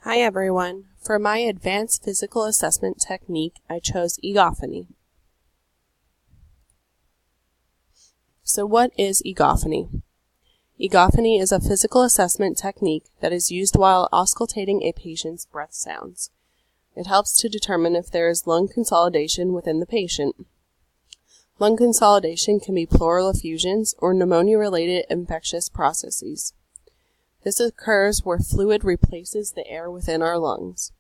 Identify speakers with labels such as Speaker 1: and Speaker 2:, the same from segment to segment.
Speaker 1: Hi everyone. For my advanced physical assessment technique, I chose egophony. So what is egophony? Egophony is a physical assessment technique that is used while auscultating a patient's breath sounds. It helps to determine if there is lung consolidation within the patient. Lung consolidation can be pleural effusions or pneumonia-related infectious processes. This occurs where fluid replaces the air within our lungs.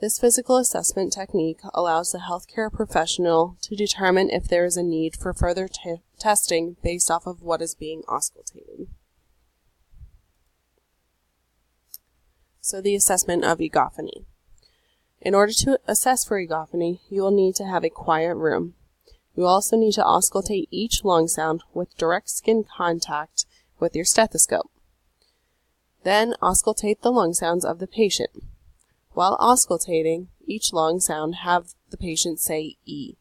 Speaker 1: This physical assessment technique allows the healthcare professional to determine if there is a need for further testing based off of what is being auscultated. So the assessment of egophony. In order to assess for egophony, you will need to have a quiet room. You will also need to auscultate each lung sound with direct skin contact with your stethoscope. Then auscultate the lung sounds of the patient. While auscultating each lung sound, have the patient say E.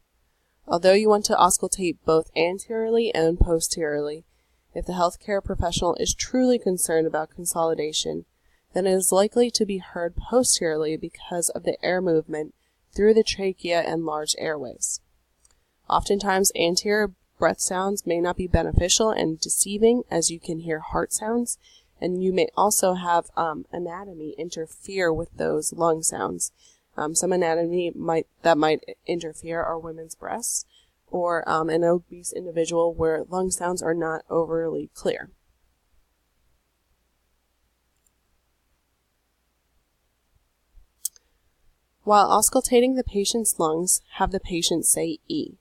Speaker 1: Although you want to auscultate both anteriorly and posteriorly, if the healthcare professional is truly concerned about consolidation, then it is likely to be heard posteriorly because of the air movement through the trachea and large airways. Oftentimes, anterior breath sounds may not be beneficial and deceiving, as you can hear heart sounds, and you may also have anatomy interfere with those lung sounds. Some anatomy might interfere are women's breasts or an obese individual where lung sounds are not overly clear. While auscultating the patient's lungs, have the patient say E.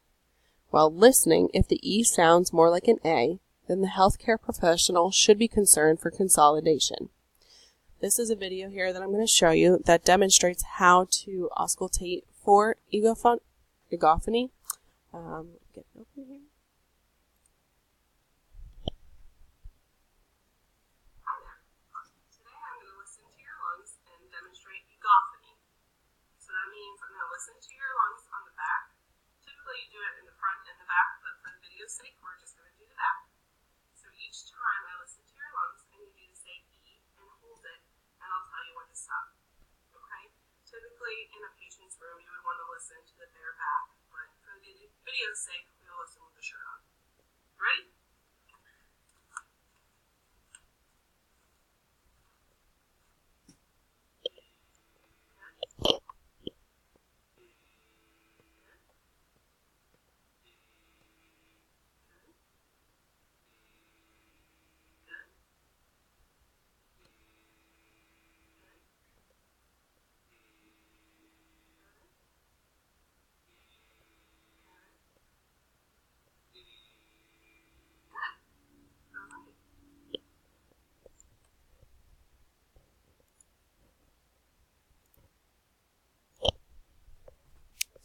Speaker 1: While listening, if the E sounds more like an A, then the healthcare professional should be concerned for consolidation. This is a video here that I'm going to show you that demonstrates how to auscultate for egophony. Get it open here. Hi there. Today I'm going to listen to your lungs and demonstrate egophony. So that means I'm going to listen to your lungs on the back. Typically you do it in the front and the back, but for the video's sake, we're just going to do the back. So each time I listen to your lungs, I need you to say E and hold it, and I'll tell you when to stop. Okay? Typically, in a patient's room, you would want to listen to the bare back, but for the video's sake, we'll listen with the shirt on. Ready?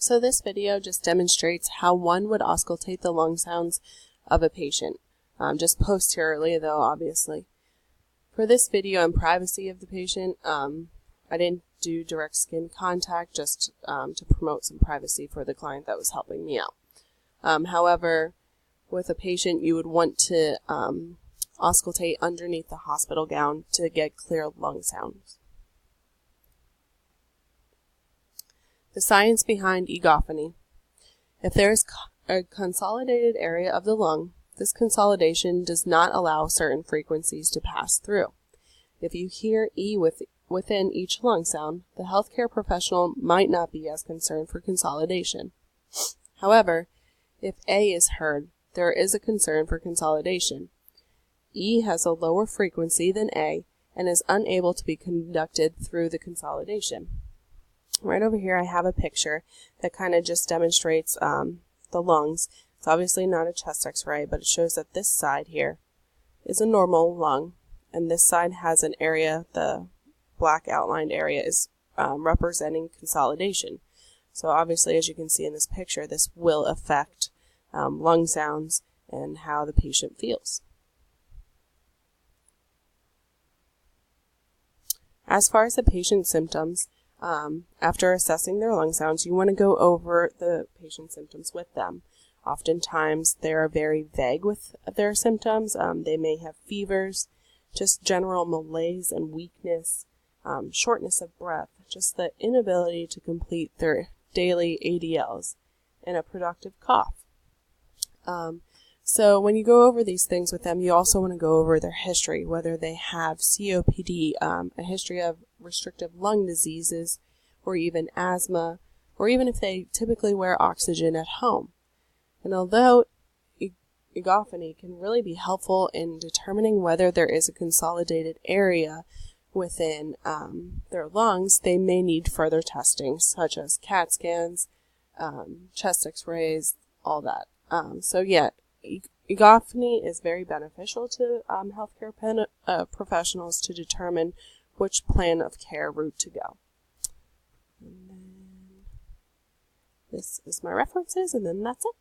Speaker 1: So this video just demonstrates how one would auscultate the lung sounds of a patient, just posteriorly though, obviously. For this video and privacy of the patient, I didn't do direct skin contact, just to promote some privacy for the client that was helping me out. However, with a patient, you would want to auscultate underneath the hospital gown to get clear lung sounds. The science behind egophony. If there is a consolidated area of the lung, this consolidation does not allow certain frequencies to pass through. If you hear E within each lung sound, the healthcare professional might not be as concerned for consolidation. However, if A is heard, there is a concern for consolidation. E has a lower frequency than A and is unable to be conducted through the consolidation. Right over here I have a picture that kind of just demonstrates the lungs. It's obviously not a chest x-ray, but it shows that this side here is a normal lung, and this side has an area, the black outlined area is representing consolidation. So obviously, as you can see in this picture, this will affect lung sounds and how the patient feels. As far as the patient's symptoms, after assessing their lung sounds, you want to go over the patient's symptoms with them. Oftentimes, they are very vague with their symptoms. They may have fevers, just general malaise and weakness, shortness of breath, just the inability to complete their daily ADLs, and a productive cough. So when you go over these things with them, you also want to go over their history, whether they have COPD, a history of restrictive lung diseases, or even asthma, or even if they typically wear oxygen at home. And although egophony can really be helpful in determining whether there is a consolidated area within their lungs, they may need further testing, such as CAT scans, chest x-rays, all that. Egophony is very beneficial to healthcare professionals to determine which plan of care route to go. And then this is my references, and then that's it.